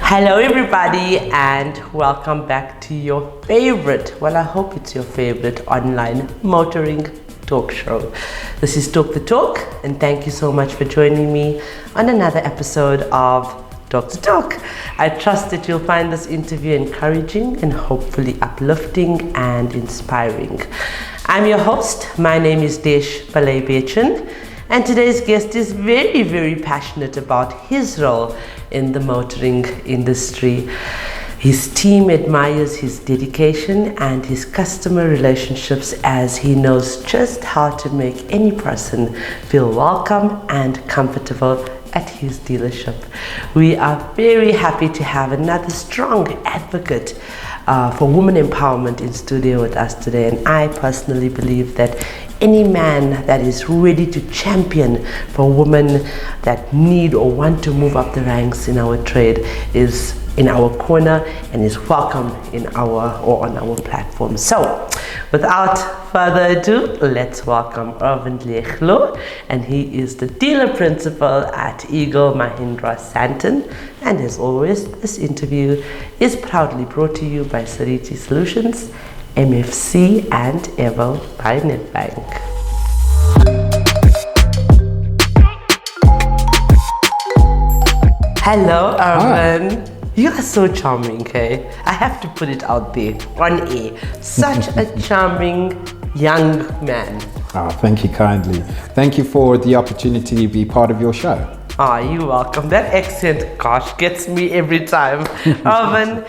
Hello everybody and welcome back to your favorite, well I hope it's your favorite online motoring talk show. This is Talk the Torque and thank you so much for joining me on another episode of Talk the Torque. I trust that you'll find this interview encouraging and hopefully uplifting and inspiring. I'm your host, my name is 𝐤𝐸𝐻𝐸, and today's guest is very passionate about his role in the motoring industry. His team admires his dedication and his customer relationships as he knows just how to make any person feel welcome and comfortable at his dealership. We are very happy to have another strong advocate for women empowerment in studio with us today, and I personally believe that any man that is ready to champion for women that need or want to move up the ranks in our trade is in our corner and is welcome in on our platform. So without further ado, let's welcome Irvine Lehloo, and he is the dealer principal at Eagle Mahindra Sandton. And as always, this interview is proudly brought to you by 𝐬𝐸 Solutions, MFC and Avo by Nedbank. Hello, Irvine. Hi. You are so charming, okay? I have to put it out there on air. Such a charming young man. Oh, thank you kindly. Thank you for the opportunity to be part of your show. Ah, you're welcome. That accent, gosh, gets me every time. Irvine,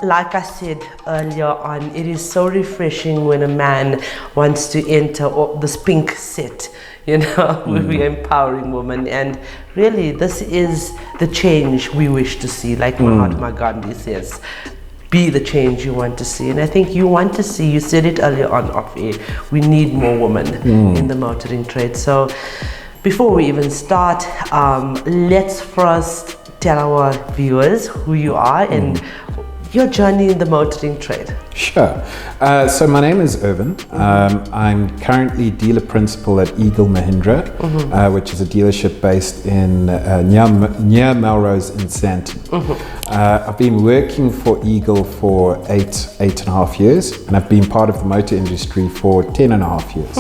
like I said earlier on, it is so refreshing when a man wants to enter this pink set, you know, we're empowering women, and really this is the change we wish to see, like Mahatma Gandhi says. Be the change you want to see, and I think you want to see, you said it earlier on off air, we need more women in the motoring trade. So before we even start, let's first tell our viewers who you are and your journey in the motoring trade. Sure. So my name is Irvine. I'm currently dealer principal at Eagle Mahindra, which is a dealership based in near Melrose in Sandton. I've been working for Eagle for eight and a half years, and I've been part of the motor industry for 10 and a half years.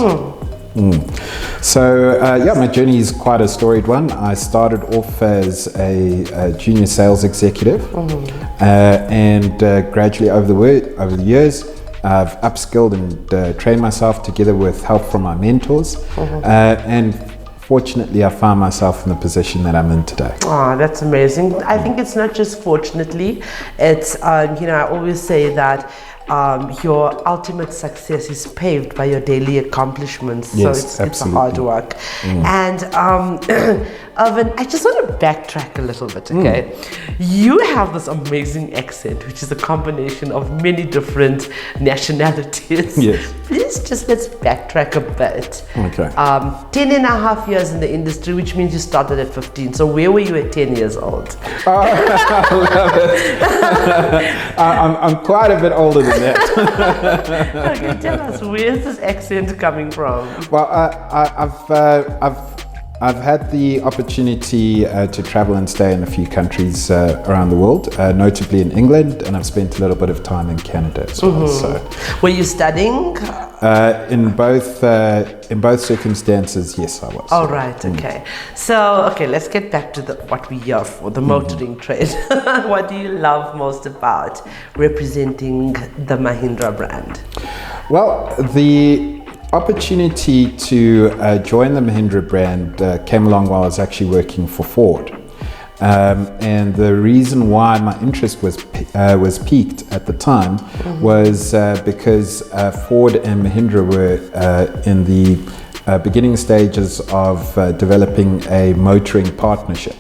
So yeah, my journey is quite a storied one. I started off as a junior sales executive, and gradually over the years I've upskilled and trained myself together with help from my mentors, and fortunately I found myself in the position that I'm in today. Oh, that's amazing. I think it's not just fortunately, it's you know, I always say that your ultimate success is paved by your daily accomplishments. Yes, so it's a hard work. And Irvine, I just want to backtrack a little bit, okay? You have this amazing accent, which is a combination of many different nationalities. Yes. Let's backtrack a bit. Okay. 10 and a half years in the industry, which means you started at 15. So where were you at 10 years old? I love it. I'm quite a bit older than that. Okay, tell us, where's this accent coming from? Well, I've had the opportunity to travel and stay in a few countries around the world, notably in England, and I've spent a little bit of time in Canada as well. So, were you studying? In both circumstances, yes, I was. All right, okay. So, okay, let's get back to what we're here for, the motoring trade. What do you love most about representing the Mahindra brand? Well, the opportunity to join the Mahindra brand came along while I was actually working for Ford. And the reason why my interest was piqued at the time was because Ford and Mahindra were in the beginning stages of developing a motoring partnership.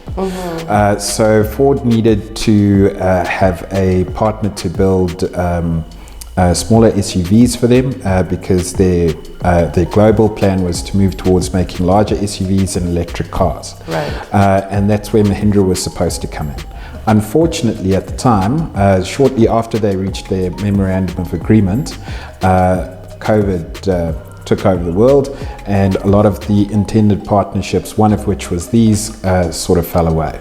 So Ford needed to have a partner to build smaller SUVs for them because their global plan was to move towards making larger SUVs and electric cars. Right. And that's where Mahindra was supposed to come in. Unfortunately, at the time, shortly after they reached their memorandum of agreement, COVID took over the world, and a lot of the intended partnerships, one of which was these, sort of fell away.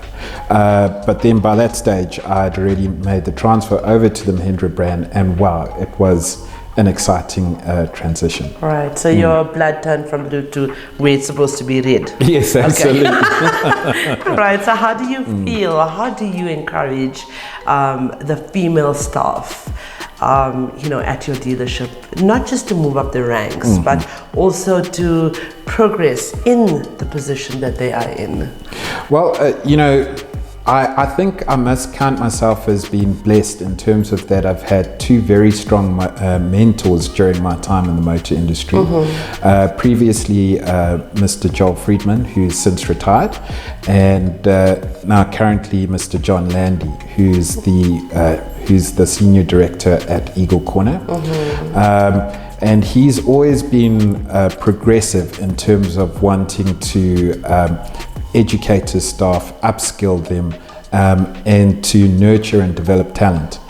But then by that stage, I'd already made the transfer over to the Mahindra brand, and wow, it was an exciting transition. Right, so your blood turned from blue to where it's supposed to be red. Yes, absolutely. Right, so how do you feel, how do you encourage the female staff at your dealership, not just to move up the ranks, but also to progress in the position that they are in? Well, I think I must count myself as being blessed in terms of that I've had two very strong mentors during my time in the motor industry. Previously, Mr. Joel Friedman, who's since retired, and now currently Mr. John Landy, who's the senior director at Eagle Corner. And he's always been progressive in terms of wanting to educate his staff, upskill them, and to nurture and develop talent.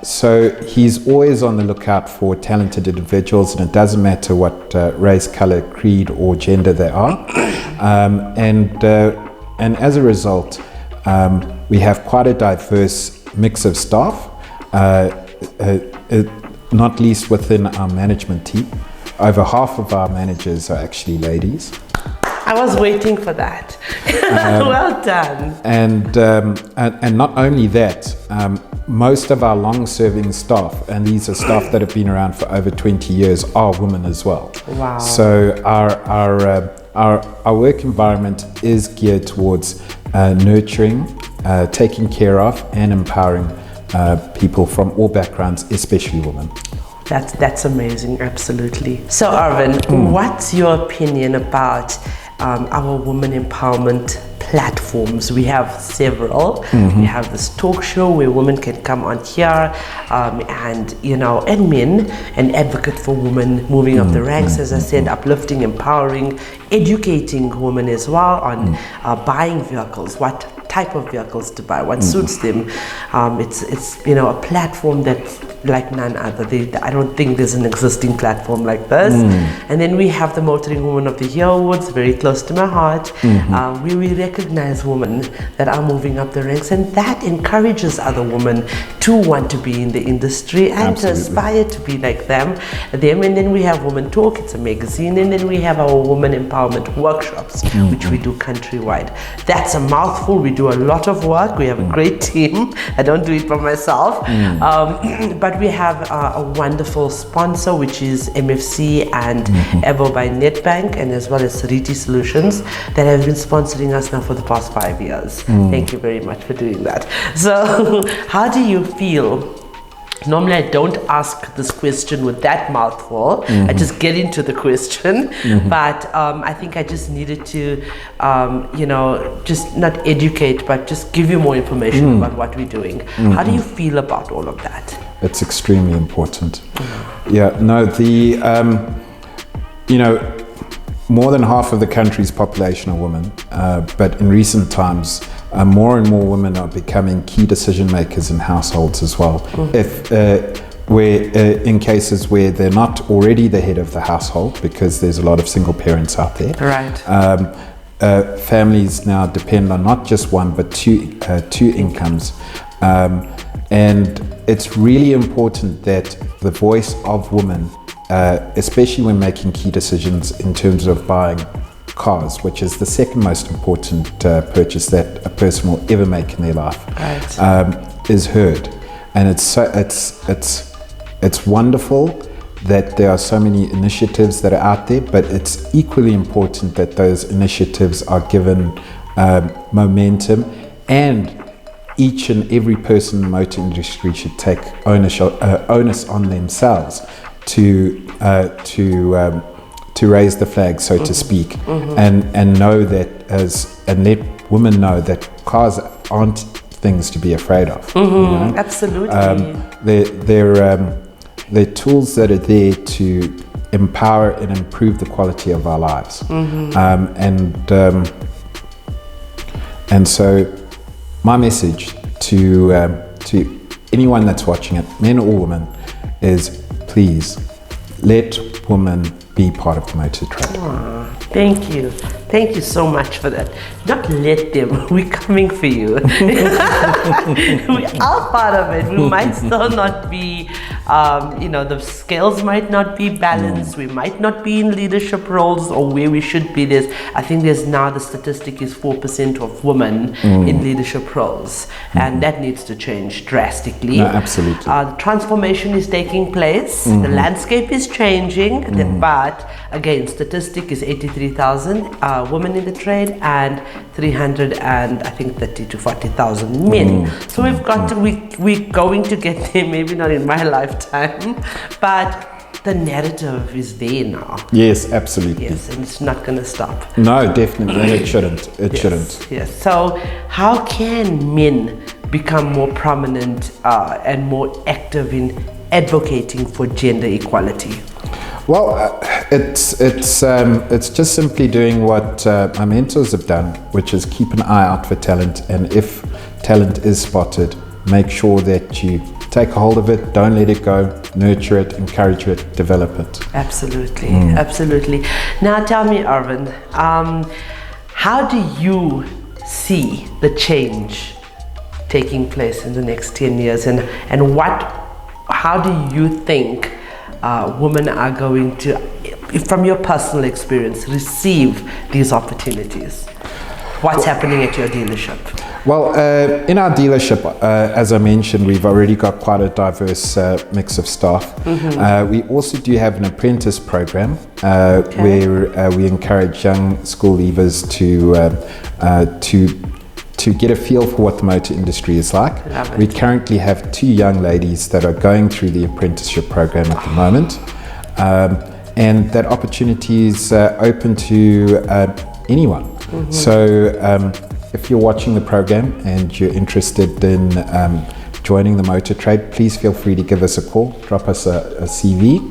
So he's always on the lookout for talented individuals, and it doesn't matter what race, color, creed, or gender they are. And as a result, we have quite a diverse mix of staff, not least within our management team. Over half of our managers are actually ladies. I was waiting for that. Well done. And not only that, most of our long-serving staff, and these are staff that have been around for over 20 years, are women as well. Wow. So our work environment is geared towards nurturing, taking care of, and empowering people from all backgrounds, especially women. That's amazing, absolutely. So Irvine, what's your opinion about our women empowerment platforms? We have several. We have this talk show where women can come on here and men, and advocate for women moving up the ranks, as I said, uplifting, empowering, educating women as well on buying vehicles, what type of vehicles to buy, what suits them. It's a platform that's like none other. I don't think there's an existing platform like this. And then we have the Motoring Woman of the Year Awards, very close to my heart, where we recognize women that are moving up the ranks, and that encourages other women to want to be in the industry and to aspire to be like them. And then we have Women Talk, it's a magazine, and then we have our women empowerment workshops, which we do countrywide. That's a mouthful. We do a lot of work. We have a great team. I don't do it by myself. But we have a wonderful sponsor, which is MFC and Avo by Nedbank, and as well as Sariti Solutions, that have been sponsoring us now for the past 5 years. Thank you very much for doing that. So how do you feel? Normally I don't ask this question with that mouthful. I just get into the question. But I think I just needed to, just not educate, but just give you more information about what we're doing. How do you feel about all of that? It's extremely important. Yeah, no, more than half of the country's population are women, but in recent times, more and more women are becoming key decision makers in households as well. In cases where they're not already the head of the household, because there's a lot of single parents out there. Right. Families now depend on not just one but two incomes, and it's really important that the voice of women, especially when making key decisions in terms of buying cars, which is the second most important purchase that a person will ever make in their life, is heard. And it's wonderful that there are so many initiatives that are out there, but it's equally important that those initiatives are given momentum, and each and every person in the motor industry should take onus on themselves to raise the flag, so to speak, and know that and let women know that cars aren't things to be afraid of. Absolutely. They're tools that are there to empower and improve the quality of our lives. And so my message to anyone that's watching it, men or women, is please let women be part of the motor trade. Thank you. Thank you so much for that. Not let them, we're coming for you. We are part of it. We might still not be, the scales might not be balanced. We might not be in leadership roles or where we should be. I think now the statistic is 4% of women in leadership roles. And that needs to change drastically. No, absolutely. The transformation is taking place. The landscape is changing. But again, statistic is 83,000 women in the trade and 30 to 40,000 men. So we've got we're going to get there, maybe not in my lifetime, but the narrative is there now. Yes, absolutely. Yes, and it's not going to stop. No, definitely. And it shouldn't. It shouldn't. Yes. So how can men become more prominent and more active in advocating for gender equality? Well, it's just simply doing what my mentors have done, which is keep an eye out for talent, and if talent is spotted, make sure that you take a hold of it, don't let it go, nurture it, encourage it, develop it. Absolutely, absolutely. Now tell me, Irvine, how do you see the change taking place in the next 10 years, and how do you think women are going to, from your personal experience, receive these opportunities? What's happening at your dealership? Well, in our dealership, as I mentioned, we've already got quite a diverse mix of staff. We also do have an apprentice program where we encourage young school leavers to get a feel for what the motor industry is like. We currently have 2 young ladies that are going through the apprenticeship program at the moment, and that opportunity is open to anyone. So if you're watching the program and you're interested in joining the motor trade, please feel free to give us a call, drop us a CV,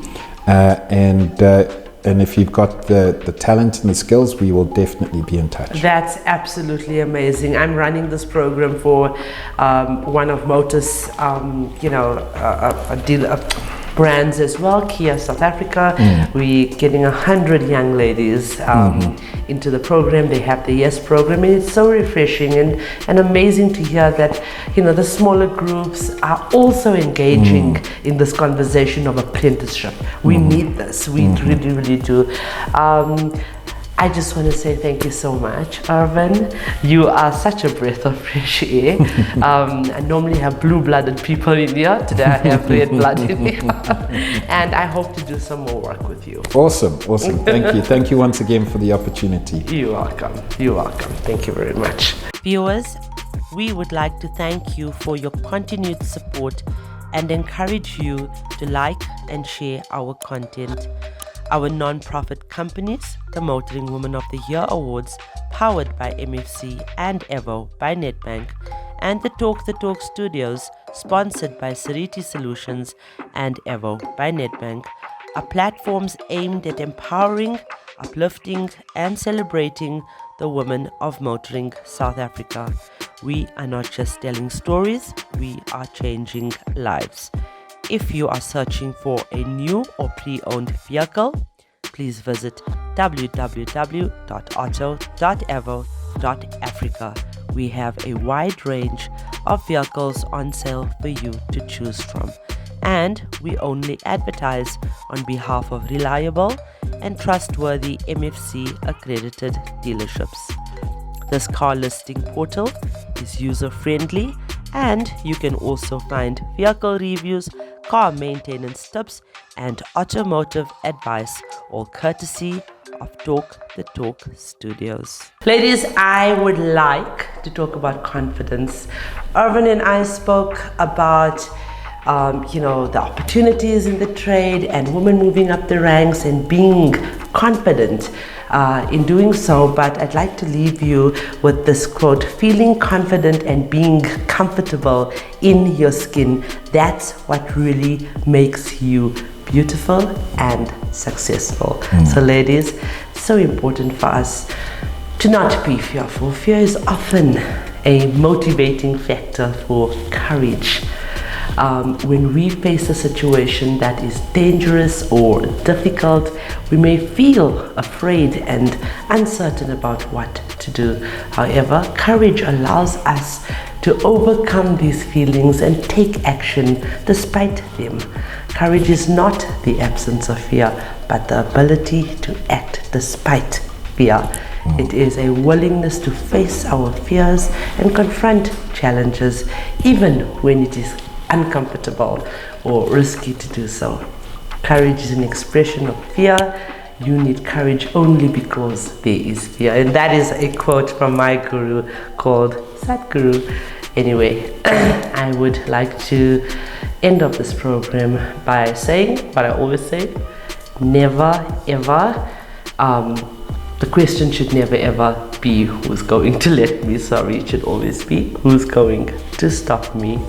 and if you've got the talent and the skills, we will definitely be in touch. That's absolutely amazing. I'm running this program for one of Motor's, brands as well, Kia South Africa. We're getting 100 young ladies into the program. They have the YES program, and it's so refreshing and amazing to hear that the smaller groups are also engaging in this conversation of apprenticeship. We need this. We really, really do. I just want to say thank you so much, Irvine. You are such a breath of fresh air. I normally have blue-blooded people in here. Today I have red blood in here. And I hope to do some more work with you. Awesome. Thank you. Thank you once again for the opportunity. You're welcome. Thank you very much. Viewers, we would like to thank you for your continued support and encourage you to like and share our content. Our non-profit companies, the Motoring Woman of the Year Awards, powered by MFC and Avo by Nedbank, and the Talk the Torque Studios, sponsored by Seriti Solutions and Avo by Nedbank, are platforms aimed at empowering, uplifting, and celebrating the women of motoring South Africa. We are not just telling stories, we are changing lives. If you are searching for a new or pre-owned vehicle, please visit www.auto.avo.africa. We have a wide range of vehicles on sale for you to choose from, and we only advertise on behalf of reliable and trustworthy MFC accredited dealerships. This car listing portal is user-friendly, and you can also find vehicle reviews, car maintenance tips, and automotive advice, all courtesy of Talk the Torque Studios. Ladies, I would like to talk about confidence. Irvine and I spoke about the opportunities in the trade and women moving up the ranks and being confident in doing so, but I'd like to leave you with this quote: feeling confident and being comfortable in your skin, that's what really makes you beautiful and successful. So ladies, it's so important for us to not be fearful. Fear is often a motivating factor for courage. When we face a situation that is dangerous or difficult, we may feel afraid and uncertain about what to do. However, courage allows us to overcome these feelings and take action despite them. Courage is not the absence of fear, but the ability to act despite fear. It is a willingness to face our fears and confront challenges even when it is uncomfortable or risky to do so. Courage is an expression of fear. You need courage only because there is fear. And that is a quote from my guru called Sadhguru. Anyway, I would like to end of this program by saying what I always say: never ever, the question should never ever be who's going to let me. Sorry, it should always be who's going to stop me.